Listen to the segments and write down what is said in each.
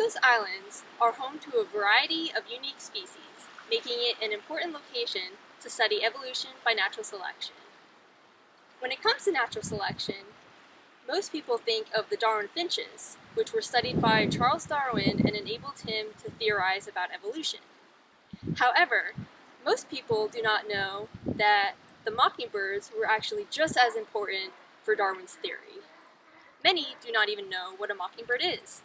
Galapagos Islands are home to a variety of unique species, making it an important location to study evolution by natural selection. When it comes to natural selection, most people think of the Darwin finches, which were studied by Charles Darwin and enabled him to theorize about evolution. However, most people do not know that the mockingbirds were actually just as important for Darwin's theory. Many do not even know what a mockingbird is.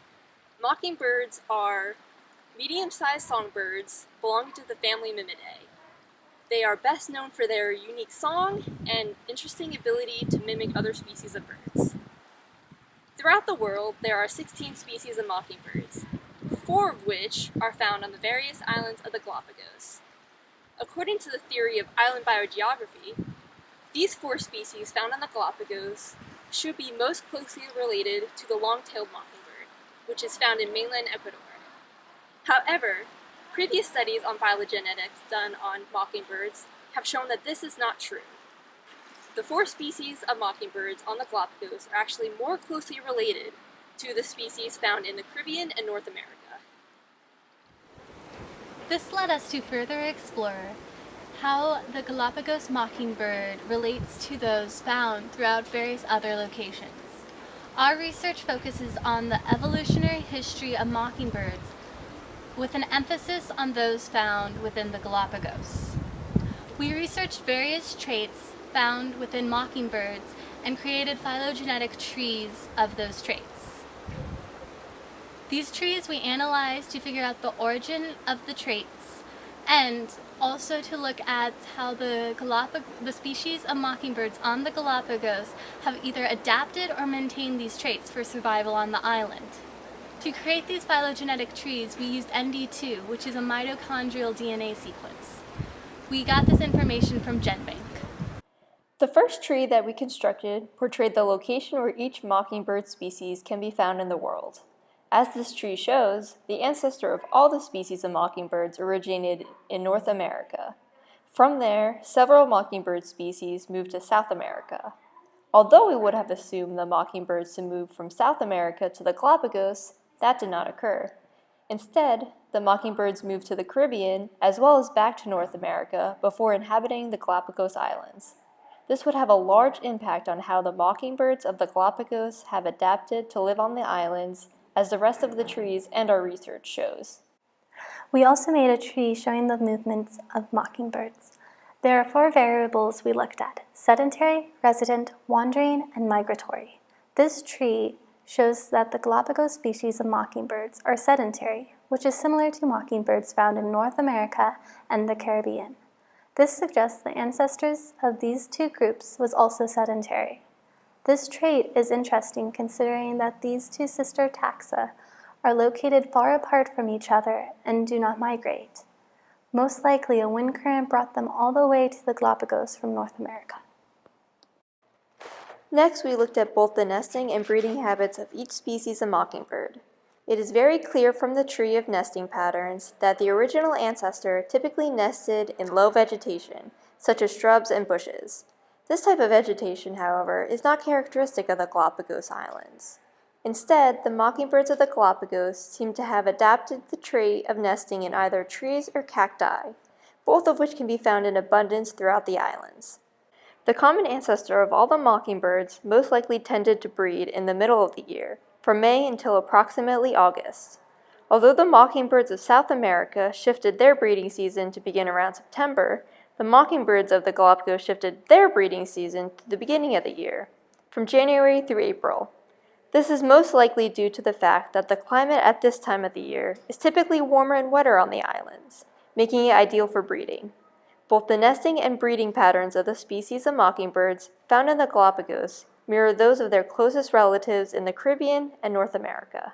Mockingbirds are medium-sized songbirds belonging to the family Mimidae. They are best known for their unique song and interesting ability to mimic other species of birds. Throughout the world, there are 16 species of mockingbirds, 4 of which are found on the various islands of the Galapagos. According to the theory of island biogeography, these 4 species found on the Galapagos should be most closely related to the long-tailed mockingbird, which is found in mainland Ecuador. However, previous studies on phylogenetics done on mockingbirds have shown that this is not true. The 4 species of mockingbirds on the Galapagos are actually more closely related to the species found in the Caribbean and North America. This led us to further explore how the Galapagos mockingbird relates to those found throughout various other locations. Our research focuses on the evolutionary history of mockingbirds with an emphasis on those found within the Galapagos. We researched various traits found within mockingbirds and created phylogenetic trees of those traits. These trees we analyzed to figure out the origin of the traits and also to look at how the species of mockingbirds on the Galapagos have either adapted or maintained these traits for survival on the island. To create these phylogenetic trees, we used ND2, which is a mitochondrial DNA sequence. We got this information from GenBank. The first tree that we constructed portrayed the location where each mockingbird species can be found in the world. As this tree shows, the ancestor of all the species of mockingbirds originated in North America. From there, several mockingbird species moved to South America. Although we would have assumed the mockingbirds to move from South America to the Galapagos, that did not occur. Instead, the mockingbirds moved to the Caribbean as well as back to North America before inhabiting the Galapagos Islands. This would have a large impact on how the mockingbirds of the Galapagos have adapted to live on the islands, as the rest of the trees and our research shows. We also made a tree showing the movements of mockingbirds. There are 4 variables we looked at: sedentary, resident, wandering, and migratory. This tree shows that the Galapagos species of mockingbirds are sedentary, which is similar to mockingbirds found in North America and the Caribbean. This suggests the ancestors of these 2 groups was also sedentary. This trait is interesting considering that these 2 sister taxa are located far apart from each other and do not migrate. Most likely a wind current brought them all the way to the Galapagos from North America. Next, we looked at both the nesting and breeding habits of each species of mockingbird. It is very clear from the tree of nesting patterns that the original ancestor typically nested in low vegetation, such as shrubs and bushes. This type of vegetation, however, is not characteristic of the Galapagos Islands. Instead, the mockingbirds of the Galapagos seem to have adapted the trait of nesting in either trees or cacti, both of which can be found in abundance throughout the islands. The common ancestor of all the mockingbirds most likely tended to breed in the middle of the year, from May until approximately August. Although the mockingbirds of South America shifted their breeding season to begin around September, the mockingbirds of the Galapagos shifted their breeding season to the beginning of the year, from January through April. This is most likely due to the fact that the climate at this time of the year is typically warmer and wetter on the islands, making it ideal for breeding. Both the nesting and breeding patterns of the species of mockingbirds found in the Galapagos mirror those of their closest relatives in the Caribbean and North America.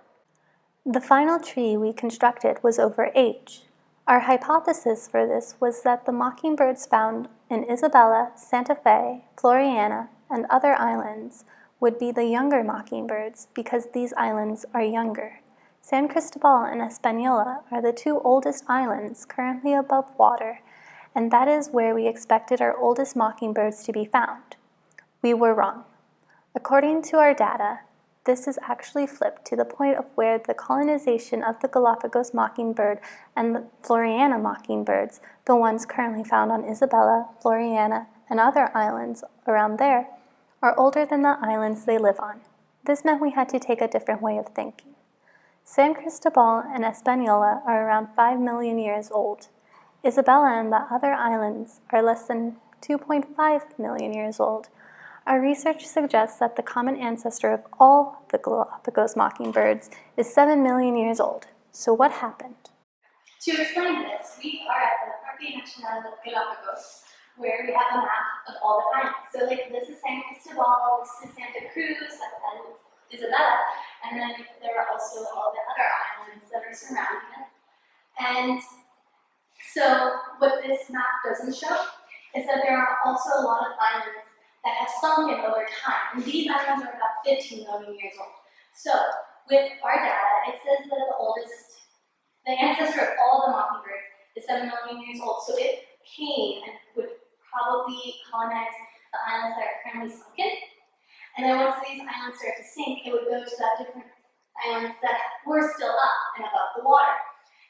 The final tree we constructed was over age. Our hypothesis for this was that the mockingbirds found in Isabella, Santa Fe, Floriana, and other islands would be the younger mockingbirds because these islands are younger. San Cristobal and Hispaniola are the 2 oldest islands currently above water, and that is where we expected our oldest mockingbirds to be found. We were wrong. According to our data, this is actually flipped to the point of where the colonization of the Galapagos mockingbird and the Floriana mockingbirds, the ones currently found on Isabella, Floriana, and other islands around there, are older than the islands they live on. This meant we had to take a different way of thinking. San Cristobal and Hispaniola are around 5 million years old. Isabella and the other islands are less than 2.5 million years old. Our research suggests that the common ancestor of all the Galapagos mockingbirds is 7 million years old. So what happened? To explain this, we are at the Parque Nacional de Galapagos, where we have a map of all the islands. So this is San Cristobal, this is Santa Cruz, and Isabella, and then there are also all the other islands that are surrounding it. And so what this map doesn't show is that there are also a lot of islands that have sunken over time, and these islands are about 15 million years old. So with our data, it says that the ancestor of all the mockingbirds is 7 million years old. So it came and would probably colonize the islands that are currently sunken. And then once these islands start to sink, it would go to that different islands that were still up and above the water.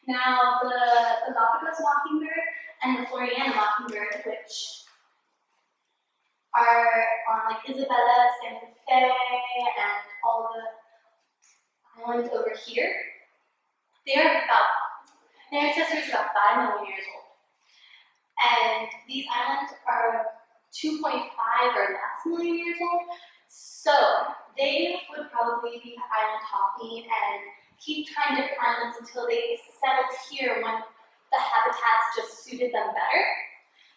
Now, the Galapagos mockingbird and the Floriana mockingbird, which are on Isabella, Santa Fe, and all the islands over here, their ancestors are about 5 million years old. And these islands are 2.5 or less million years old. So they would probably be island hopping and keep trying different islands until they settled here when the habitats just suited them better.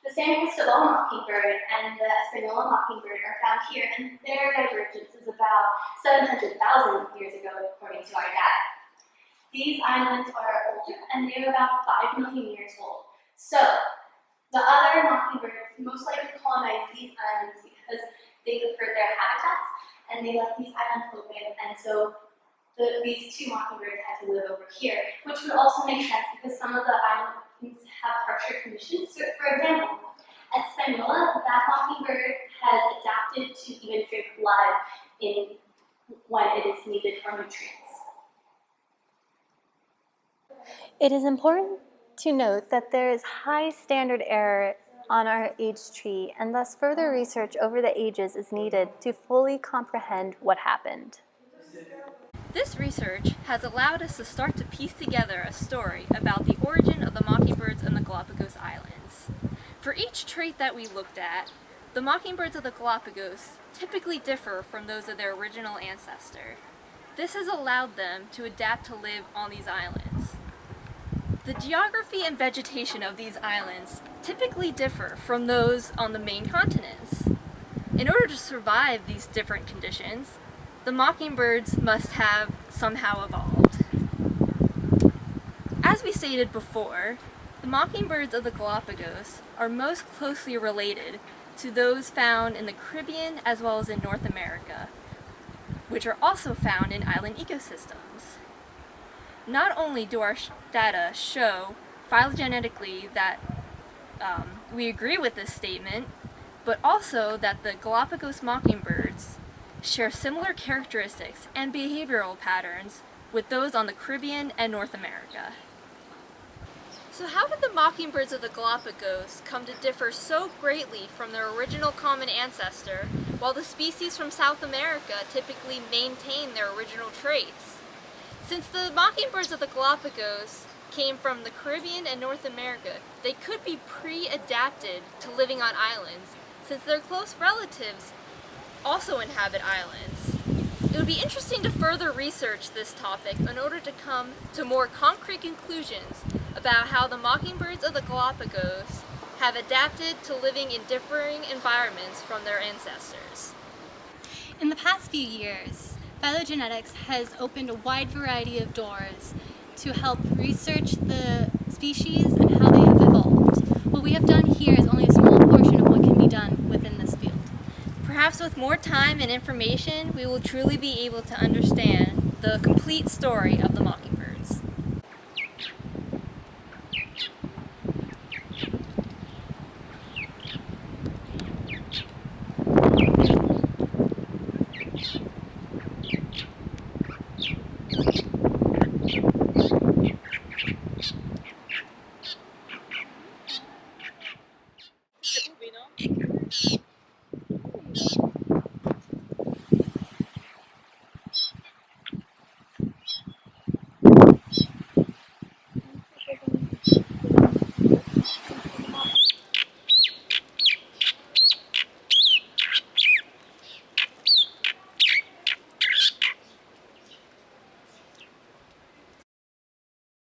The San Cristobal mockingbird and the Hispaniola mockingbird are found here, and their divergence is about 700,000 years ago, according to our data. These islands are older, and they're about 5 million years old. So the other mockingbirds most likely colonized these islands because they preferred their habitats, and they left these islands open, and so these two mockingbirds had to live over here, which would also make sense because some of the islands have harsher conditions. So for example, at Hispaniola, that mockingbird has adapted to even drink blood when it is needed for nutrients. It is important to note that there is high standard error on our age tree, and thus further research over the ages is needed to fully comprehend what happened. This research has allowed us to start to piece together a story about the origin of the mockingbirds in the Galapagos Islands. For each trait that we looked at, the mockingbirds of the Galapagos typically differ from those of their original ancestor. This has allowed them to adapt to live on these islands. The geography and vegetation of these islands typically differ from those on the main continents. In order to survive these different conditions, the mockingbirds must have somehow evolved. As we stated before, the mockingbirds of the Galapagos are most closely related to those found in the Caribbean as well as in North America, which are also found in island ecosystems. Not only do our data show phylogenetically that we agree with this statement, but also that the Galapagos mockingbirds share similar characteristics and behavioral patterns with those on the Caribbean and North America. So how did the mockingbirds of the Galapagos come to differ so greatly from their original common ancestor, while the species from South America typically maintain their original traits? Since the mockingbirds of the Galapagos came from the Caribbean and North America, they could be pre-adapted to living on islands, since their close relatives also inhabit islands. It would be interesting to further research this topic in order to come to more concrete conclusions about how the mockingbirds of the Galapagos have adapted to living in differing environments from their ancestors. In the past few years, Phylogenetics has opened a wide variety of doors to help research the species and how they have evolved. What we have done here is only a small portion of what can be done within this field. Perhaps with more time and information, we will truly be able to understand the complete story of the mockingbird.